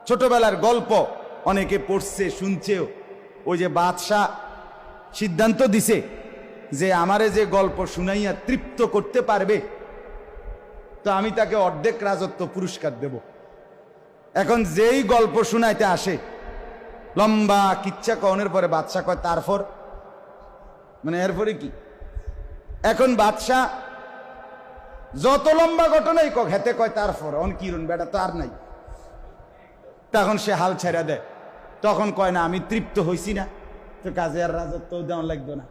ছোটবেলার গল্প অনেকে পড়ছে, শুনছেও। ওই যে বাদশাহ সিদ্ধান্ত দিছে যে আমারে যে গল্প শুনাইয়া তৃপ্ত করতে পারবে, তো আমি তাকে অর্ধেক রাজত্ব পুরস্কার দেব। এখন যেই গল্প শুনাইতে আসে, লম্বা কিচ্ছা কনের পরে বাদশাহ কয় তারপর, মানে এরপরে কি? এখন বাদশাহ যত লম্বা ঘটনাই কক হেতে কয় তারপর, অন কিরণ বেটা তো আর নাই। তখন সে হাল ছেড়ে দেয়, তখন কয় না আমি তৃপ্ত হইছি না, তো কাজে আর রাজত্ব দেওয়া লাগতো না।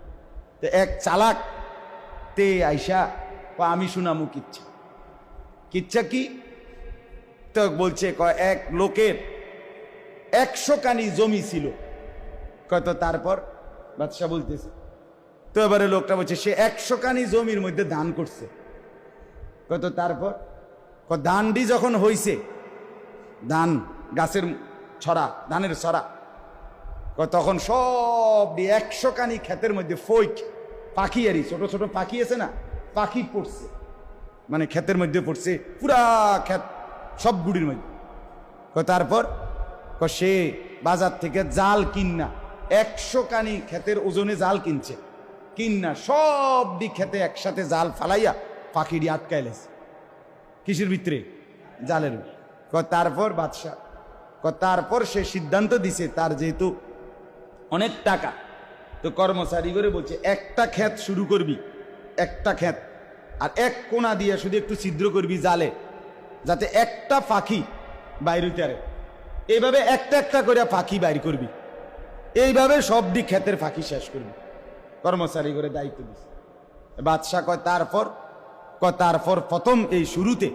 তো এক চালাক তে আইসা আমি শুনামু কিচ্ছা। কিচ্ছা কি? তো বলছে কয় এক লোকের 100 কানি জমি ছিল। কয় তো তারপর? বাদশাহ বলতেছে। তো এবারে লোকটা বলছে সে 100 কানি জমির মধ্যে দান করছে। কয় তো তারপর? কয় দানটি যখন হইছে, ধান গাছের ছড়া, ধানের ছড়া, তখন সব 100 কানি ক্ষেতের মধ্যে ফইক পাখি, আরই ছোট ছোট পাখি আছে না, পাখি পড়ছে, মানে ক্ষেতের মধ্যে পড়ছে, পুরা ক্ষেত সব গুড়ির মধ্যে। তারপর সে বাজার থেকে জাল কিন্না 100 কানি ক্ষেতের ওজনে জাল কিনছে, কিন্না সব দিক ক্ষেতে একসাথে জাল ফালাইয়া পাখিটি আটকাইলেছে। কিসের ভিতরে? জালের। তারপর বাদশাহ তারপর সে সিদ্ধান্ত দিছে, তার যেহেতু অনেক টাকা, তো কর্মচারী করে বলছে একটা ক্ষেত শুরু করবি, একটা ক্ষেত, আর এক কোনা দিয়ে শুধু একটু ছিদ্র করবি জালে, যাতে একটা পাখি বাইর হইতে পারে। এইভাবে একটা একটা করে পাখি বাইর করবি, এইভাবে সব দিক ক্ষেতের পাখি শেষ করবি। কর্মচারী করে দায়িত্ব দিছে। বাদশাহ কয় তারপর? তারপর প্রথম এই শুরুতে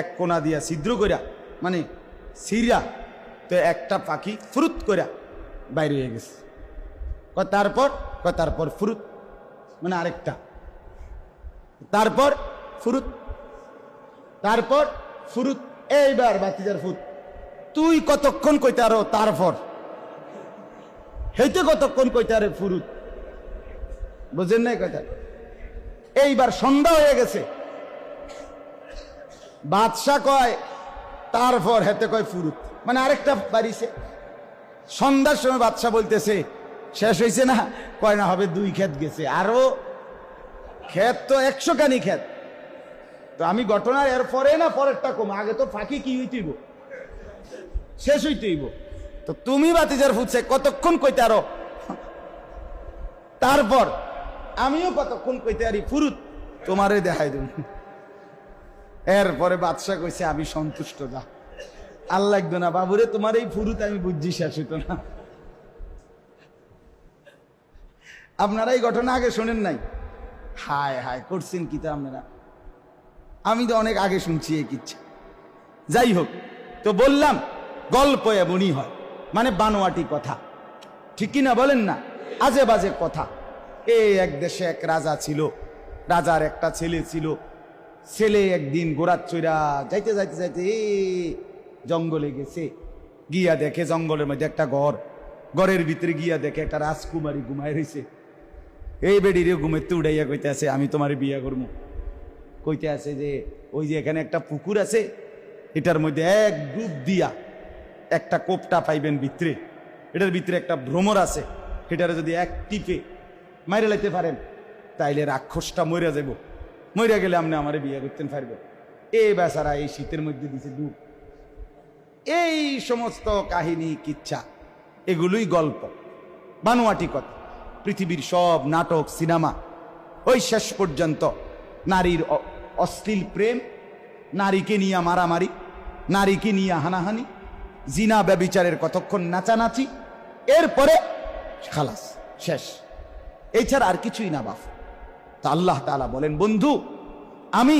এক কোনা দিয়া ছিদ্র করিয়া, মানে সিরা, তো একটা পাখি ফুরুত করিয়া বাইরে হয়ে গেছে। তারপর? তারপর ফুরুত, মানে আরেকটা, তারপর ফুরুত, তারপর ফুরুত। এইবার বাতিজার ফুট, তুই কতক্ষণ কইতে আরো তারপর, হেইতে কতক্ষণ কইতে আরে ফুরুত, বুঝেন নাই কথা? এইবার সন্ধ্যা হয়ে গেছে, বাদশাহ কয় তারপর, হেতে কয় ফুরুত, মানে আরেকটা বাড়িছে। সন্ধ্যার সময় বাদশাহ বলতেছে শেষ হয়েছে না? কয় না, হবে 2 ক্ষেত গেছে, আরো ক্ষেত তো 100 কানি ক্ষেত। তো আমি ঘটনার এর পরে না পরেরটা কম, আগে তো ফাঁকি কি হইতেইব, শেষ হইতেইব। তো তুমি বাতিজার ফুটছে কতক্ষণ কইতে আরো তারপর, আমিও কতক্ষণ কইতে আরি ফুরুত, তোমারে দেখাই দেব। এরপরে বাদশাহ কইছে আমি সন্তুষ্ট, যা আর লাগতো না বাবুরে, তোমার এই ফুরুত আমি বুঝছি শেষ হইতো না। আপনারা এই ঘটনা আগে শোনেন নাই? হায় হায় করছেন কি তা আপনারা? আমি তো অনেক আগে শুনছি এই কিচ্ছা। যাই হোক, তো বললাম গল্প এমনই হয়, মানে বানোয়াটি কথা, ঠিক কিনা বলেন না? আজে বাজে কথা। এই এক দেশে এক রাজা ছিল, রাজার একটা ছেলে ছিল। ছেলে একদিন গোড়ার চইরা যাইতে যাইতে যাইতে জঙ্গলে গেছে, গিয়া দেখে জঙ্গলের মধ্যে একটা ঘর, ঘরের ভিতরে গিয়া দেখে একটা রাজকুমারী ঘুমায় রয়েছে। এই বেডিরে ঘুমেতে উড়াইয়া কইতে আছে আমি তোমার বিয়া করবো। কইতে আছে যে ওই যে এখানে একটা পুকুর আছে, এটার মধ্যে এক ডুব দিয়া একটা কোপটা পাইবেন ভিতরে, এটার ভিতরে একটা ভ্রমর আছে, এটারে যদি এক টিপে মাইরে লাইতে পারেন তাইলে রাক্ষসটা মরে যাব, মরে গেলে আপনি আমারে বিয়ে করতেন পারবেন। এই বেচারা এই শীতের মধ্যে দিছে ডুব। এই সমস্ত কাহিনী কিচ্ছা, এগুলোই গল্প, বানোয়াটি কথা। পৃথিবীর সব নাটক, সিনেমা, ওই শেষ পর্যন্ত নারীর অশ্লীল প্রেম, নারীকে নিয়ে মারামারি, নারীকে নিয়ে হানাহানি, জিনা ব্যভিচারের কতক্ষণ নাচানাচি, এরপরে খালাস, শেষ। এছাড়া আর কিছুই না বাপ। তা আল্লাহ তাআলা বলেন, বন্ধু আমি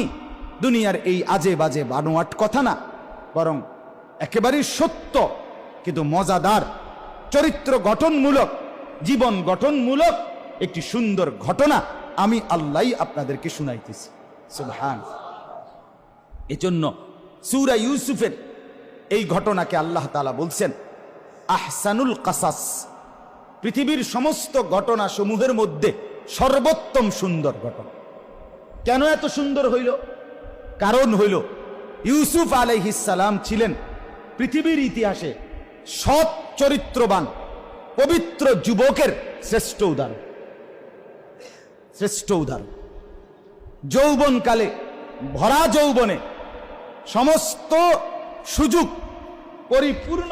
দুনিয়ার এই আজে বাজে বানোয়াট কথা না, বরং একেবারেই সত্য কিন্তু মজাদার, চরিত্র গঠনমূলক, জীবন গঠনমূলক একটি সুন্দর ঘটনা আমি আল্লাহ আপনাদেরকে শুনাইতেছি। সুবহান। এজন্য সূরা ইউসুফের এই ঘটনাকে আল্লাহ তাআলা বলছেন আহসানুল কাসাস, পৃথিবীর সমস্ত ঘটনা সমূহের মধ্যে সর্বোত্তম সুন্দর ঘটনা। কেন এত সুন্দর হইল? কারণ হইল ইউসুফ আলাইহিস সালাম ছিলেন পৃথিবীর ইতিহাসে সৎ চরিত্রবান পবিত্র যুবকের শ্রেষ্ঠ উদাহরণ, শ্রেষ্ঠ উদাহরণ। যৌবনকালে, ভরা যৌবনে সমস্ত সুযোগ পরিপূর্ণ